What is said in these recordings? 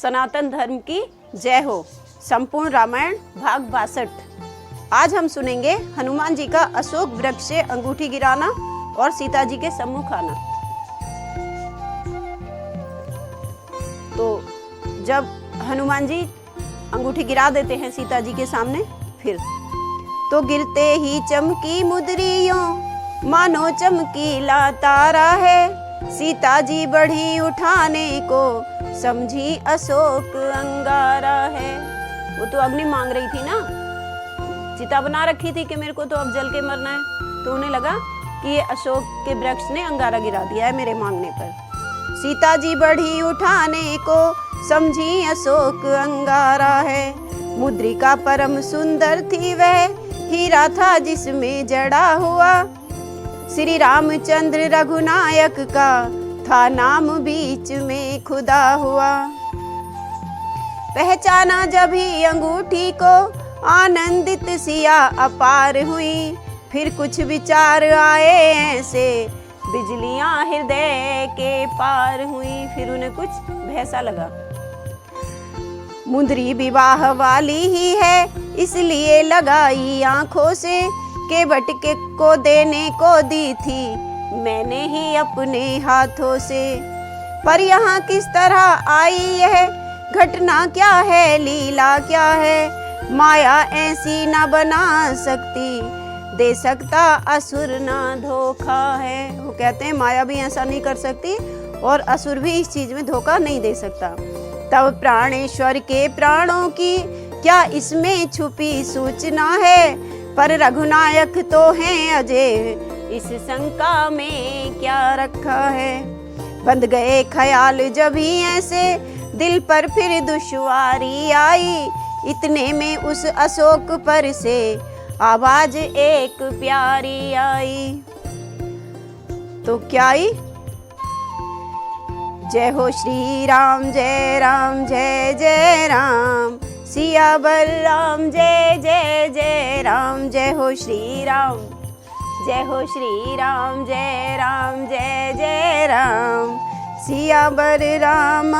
सनातन धर्म की जय हो। संपूर्ण रामायण भाग 62। आज हम सुनेंगे हनुमान जी का अशोक वृक्ष से अंगूठी गिराना और सीता जी के सम्मुख आना। तो जब हनुमान जी अंगूठी गिरा देते हैं सीता जी के सामने, फिर तो गिरते ही चमकी मुदरियों मानो चमकीला तारा है। सीता जी बढ़ी उठाने को समझी अशोक अंगारा है। वो तो अग्नि मांग रही थी ना, चिता बना रखी थी कि मेरे को तो अब जल के मरना है। तो उन्हें लगा कि ये अशोक के वृक्ष ने अंगारा गिरा दिया है मेरे मांगने पर। सीता जी बढ़ी उठाने को समझी अशोक अंगारा है। मुद्रिका परम सुंदर थी वह, हीरा था जिसमें जड़ा हुआ। श्री रामचंद्र रघुनायक का था नाम बीच में खुदा हुआ। पहचाना जब ही अंगूठी को आनंदित सिया अपार हुई। फिर कुछ विचार आए ऐसे बिजलियां हृदय के पार हुई। फिर उन्हें कुछ भैसा लगा, मुंदरी विवाह वाली ही है इसलिए लगाई आंखों से। केवट के को देने को दी थी मैंने ही अपने हाथों से। पर यहाँ किस तरह आई यह घटना, क्या है लीला क्या है। माया ऐसी ना बना सकती, दे सकता असुर ना धोखा है। वो कहते हैं माया भी ऐसा नहीं कर सकती और असुर भी इस चीज में धोखा नहीं दे सकता। तब प्राणेश्वर के प्राणों की क्या इसमें छुपी सूचना है। पर रघुनायक तो हैं अजय, इस शंका में क्या रखा है। बंध गए ख्याल जब ही ऐसे दिल पर फिर दुश्वारी आई। इतने में उस अशोक पर से आवाज एक प्यारी आई। तो क्या आई? जय हो श्री राम जय राम जय जय राम। सियावर राम जय जय जय राम। जय हो श्री राम जय हो श्री राम जय राम जय जय राम। सियावर राम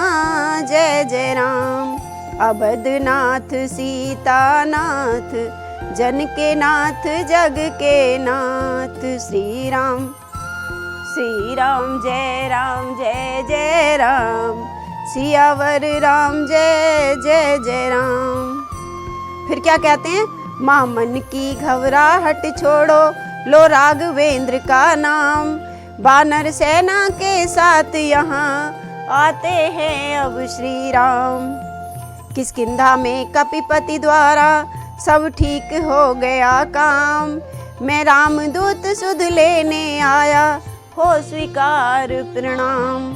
जय जय राम। अवधनाथ सीतानाथ जन के नाथ जग के नाथ। श्री राम जय जय राम। सियावर राम जय जय जय राम। फिर क्या कहते हैं? माँ मन की घबराहट छोड़ो लो राघवेंद्र का नाम। वानर सेना के साथ यहाँ आते हैं अब श्री राम। किष्किंधा में कपिपति द्वारा सब ठीक हो गया काम। मैं रामदूत सुध लेने आया हो स्वीकार प्रणाम।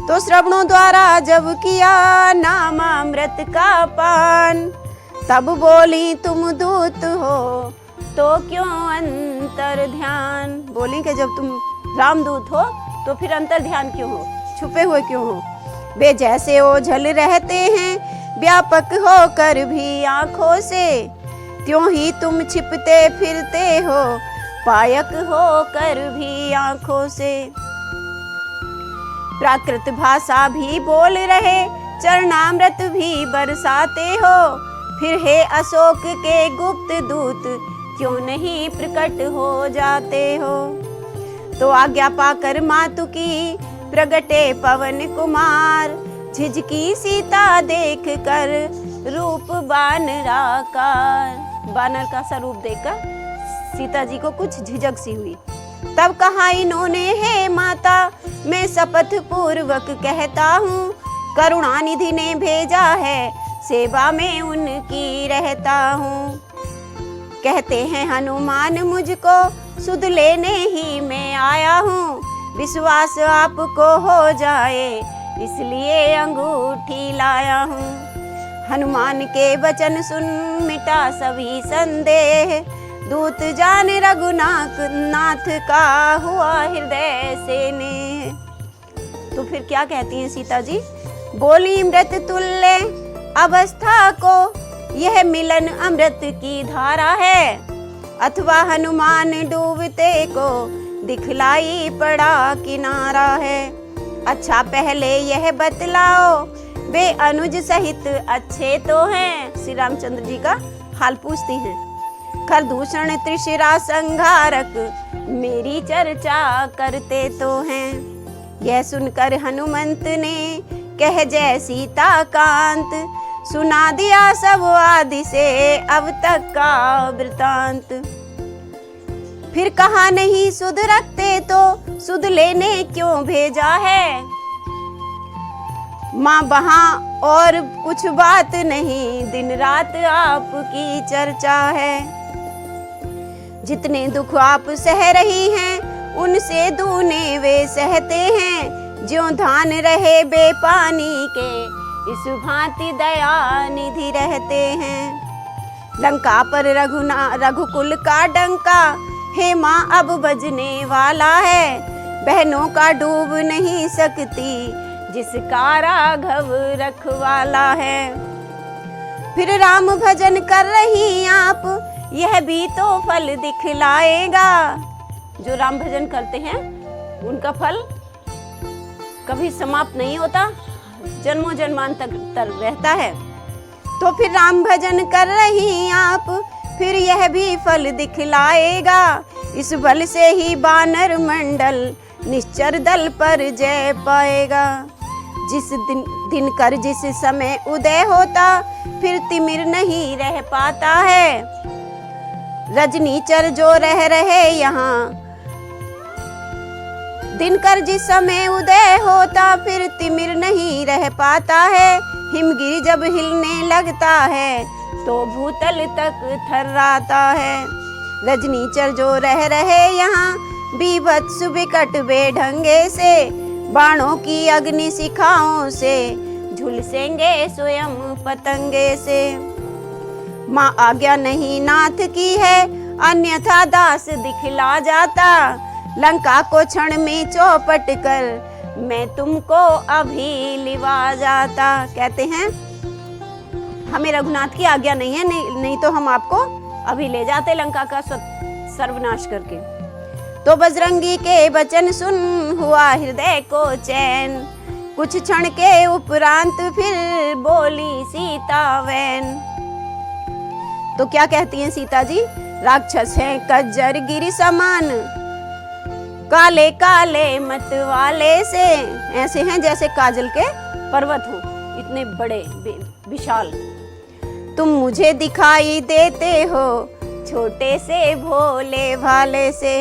तो श्रवणों द्वारा जब किया नामामृत का पान। तब बोली तुम दूत हो तो क्यों अंतर ध्यान। बोली कि जब तुम रामदूत हो तो फिर अंतर ध्यान क्यों हो, छुपे हुए क्यों हो। वे जैसे ओझल रहते हैं व्यापक होकर भी आंखों से, त्यों ही तुम छिपते फिरते हो पायक होकर भी आंखों से। प्राकृत भाषा भी बोल रहे चरणामृत भी बरसाते हो। फिर हे अशोक के गुप्त दूत क्यों नहीं प्रकट हो जाते हो। तो आज्ञा पाकर मातु की प्रगटे पवन कुमार। झिझकी सीता देख कर रूप बानराकार। बानर का सा रूप देखकर सीता जी को कुछ झिझक सी हुई। तब कहा इन्होंने हे माता मैं शपथ पूर्वक कहता हूँ, करुणानिधि ने भेजा है सेवा में उनकी रहता हूँ। कहते हैं हनुमान मुझको सुध लेने ही मैं आया हूँ। विश्वास आपको हो जाए इसलिए अंगूठी लाया हूँ। हनुमान के वचन सुन मिटा सभी संदेह। दूत जान रघुनाथ का हुआ हृदय से नेह। तो फिर क्या कहती हैं सीता जी? बोली मृत तुल्य अवस्था को यह मिलन अमृत की धारा है। अथवा हनुमान डूबते को दिखलाई पड़ा किनारा है। अच्छा पहले यह बतलाओ वे अनुज सहित अच्छे तो हैं। श्री रामचंद्र जी का हाल पूछती हैं। खरदूषण त्रिशिरा संहारक मेरी चर्चा करते तो हैं। यह सुनकर हनुमंत ने कह जय सीता कांत, सुना दिया सब आदि से अब तक का वृतांत। फिर कहा नहीं सुध रखते तो सुध लेने क्यों भेजा है। माँ वहाँ और कुछ बात नहीं, दिन रात आपकी चर्चा है। जितने दुख आप सह रही हैं उनसे दूने वे सहते हैं। ज्यों धान रहे बेपानी के इस भांति दया निधि रहते हैं। लंका पर रघुकुल का डंका, हे माँ अब बजने वाला है। बहनों का डूब नहीं सकती जिसका राघव रखवाला है। फिर राम भजन कर रही आप, यह भी तो फल दिखलाएगा। जो राम भजन करते हैं उनका फल कभी समाप्त नहीं होता, जन्मों जन्मांतर रहता है। तो फिर राम भजन कर रही आप, फिर यह भी फल दिखलाएगा। इस बल से ही बानर मंडल निश्चर दल पर जय पाएगा। जिस दिन कर जिस समय उदय होता, फिर तिमिर नहीं रह पाता है। रजनीचर जो रह रहे यहाँ, दिनकर जिस समय उदय होता, फिर तिमिर नहीं रह पाता है। हिमगिरी जब हिलने लगता है तो भूतल तक थर्राता है। रजनीचर जो रह रहे यहाँ, बीभत्स विकट बेढंगे से, बाणों की अग्नि शिखाओं से झुलसेंगे स्वयं पतंगे से। माँ आज्ञा नहीं नाथ की है, अन्यथा दास दिखला जाता। लंका को क्षण में चौपट कर मैं तुमको अभी लिवा जाता। कहते हैं हमें रघुनाथ की आज्ञा नहीं है, नहीं तो हम आपको अभी ले जाते लंका का सर्वनाश करके। तो बजरंगी के वचन सुन हुआ हृदय को चैन। कुछ क्षण के उपरांत फिर बोली सीता वैन। तो क्या कहती हैं सीता जी? राक्षस हैं कज्जर गिरि समान, काले काले मत वाले से। ऐसे हैं जैसे काजल के पर्वत हो, इतने बड़े विशाल। तुम मुझे दिखाई देते हो छोटे से भोले भाले से।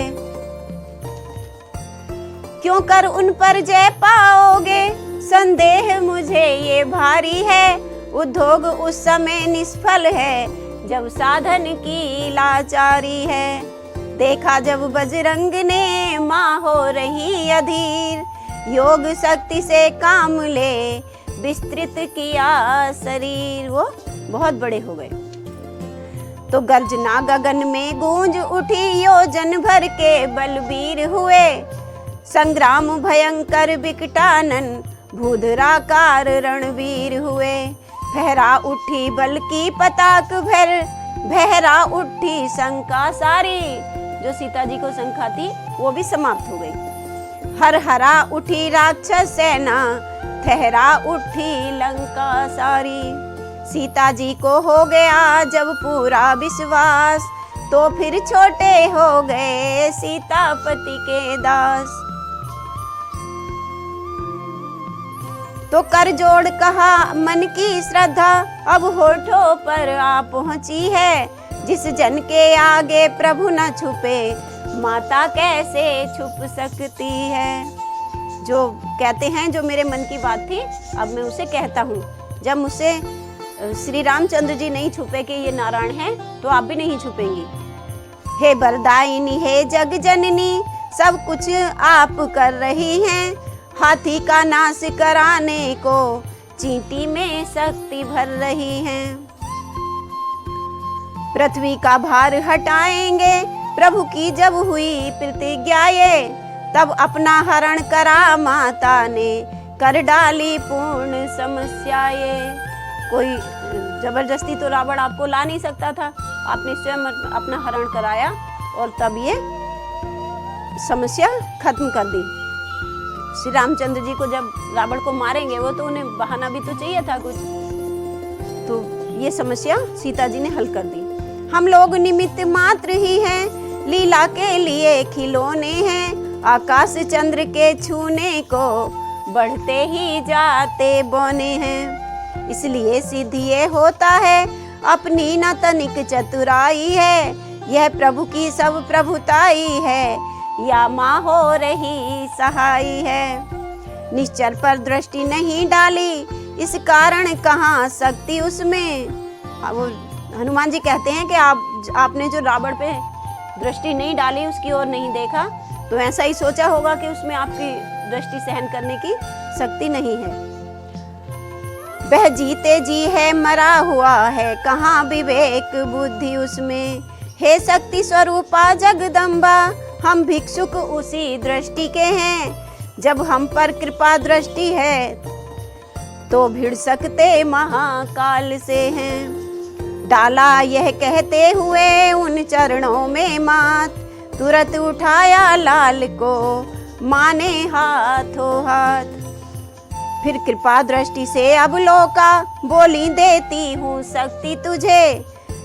क्यों कर उन पर जय पाओगे, संदेह मुझे ये भारी है। उद्योग उस समय निष्फल है जब साधन की लाचारी है। देखा जब बजरंग ने माँ हो रही अधीर, योग शक्ति से काम ले विस्तृत किया शरीर। वो बहुत बड़े हो गए। तो गर्जना गगन में गूंज उठी, योजन भर के बलबीर हुए। संग्राम भयंकर विकटानन, भूधराकार रणवीर हुए। फहरा उठी बल की पताक भर, बहरा उठी शंका सारी। जो सीता जी को शंका थी वो भी समाप्त हो गई। हर हरा उठी राक्षस सेना, ठहरा उठी लंका सारी। सीता जी को हो गया जब पूरा विश्वास, तो फिर छोटे हो गए सीतापति के दास। तो कर जोड़ कहा मन की श्रद्धा, अब होठों पर आ पहुंची है। जिस जन के आगे प्रभु न छुपे, माता कैसे छुप सकती है। जो कहते हैं जो मेरे मन की बात थी अब मैं उसे कहता हूँ। जब मुझसे श्री रामचंद्र जी नहीं छुपे कि ये नारायण है, तो आप भी नहीं छुपेंगी। हे बरदायिनी, हे जग जननी, सब कुछ आप कर रही हैं। हाथी का नाश कराने को चींटी में शक्ति भर रही हैं। पृथ्वी का भार हटाएंगे प्रभु की जब हुई प्रतिज्ञा ये, तब अपना हरण करा माता ने, कर डाली पूर्ण समस्या ये। कोई जबरदस्ती तो रावण आपको ला नहीं सकता था, आपने स्वयं अपना हरण कराया और तब ये समस्या खत्म कर दी। श्री रामचंद्र जी को जब रावण को मारेंगे वो तो उन्हें बहाना भी तो चाहिए था कुछ, तो ये समस्या सीता जी ने हल कर दी। हम लोग निमित्त मात्र ही हैं, लीला के लिए खिलौने हैं, आकाश चंद्र के छूने को बढ़ते ही जाते बौने हैं। इसलिए सिद्ध ये होता है अपनी न तनिक चतुराई है, यह प्रभु की सब प्रभुताई है, या माँ हो रही सहाय है। निश्चर पर दृष्टि नहीं डाली, इस कारण कहाँ शक्ति उसमें। वो हनुमान जी कहते हैं कि आपने जो रावण पे दृष्टि नहीं डाली, उसकी ओर नहीं देखा, तो ऐसा ही सोचा होगा कि उसमें आपकी दृष्टि सहन करने की शक्ति नहीं है। वह जीते जी है मरा हुआ है, कहाँ विवेक बुद्धि उसमें। हे शक्ति स्वरूपा जगदम्बा, हम भिक्षुक उसी दृष्टि के हैं, जब हम पर कृपा दृष्टि है तो भिड़ सकते महाकाल से हैं। डाला यह कहते हुए उन चरणों में मात, तुरंत उठाया लाल को माने हाथों हाथ। फिर कृपा दृष्टि से अब लोका, बोली देती हूँ शक्ति तुझे,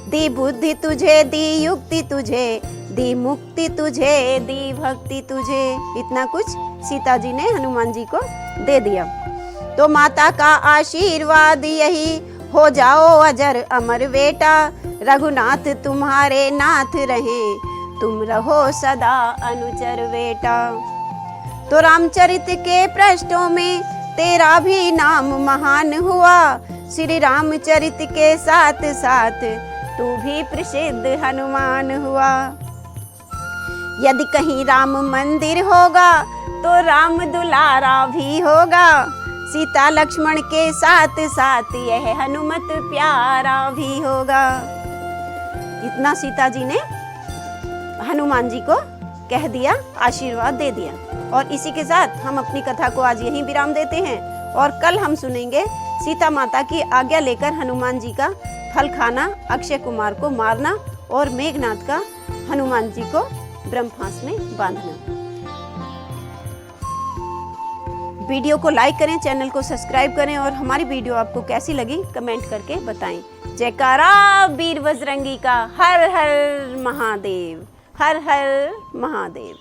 दी बुद्धि तुझे, दी युक्ति तुझे, दी मुक्ति तुझे, दी भक्ति तुझे। इतना कुछ सीता जी ने हनुमान जी को दे दिया। तो माता का आशीर्वाद यही, हो जाओ अजर अमर बेटा, रघुनाथ तुम्हारे नाथ रहे, तुम रहो सदा अनुचर बेटा। तो रामचरित के पृष्ठों में तेरा भी नाम महान हुआ, श्री रामचरित के साथ साथ तू भी प्रसिद्ध हनुमान हुआ। यदि कहीं राम मंदिर होगा तो राम दुलारा भी होगा, सीता लक्ष्मण के साथ साथ यह हनुमत प्यारा भी होगा। इतना सीता जी ने हनुमान जी को कह दिया, आशीर्वाद दे दिया। और इसी के साथ हम अपनी कथा को आज यहीं विराम देते हैं, और कल हम सुनेंगे सीता माता की आज्ञा लेकर हनुमान जी का फल खाना, अक्षय कुमार को मारना और मेघनाथ का हनुमान जी को ब्रह्मास्त्र में बांधना। वीडियो को लाइक करें, चैनल को सब्सक्राइब करें, और हमारी वीडियो आपको कैसी लगी कमेंट करके बताएं। जयकारा वीर बजरंगी का, हर हर महादेव, हर हर महादेव।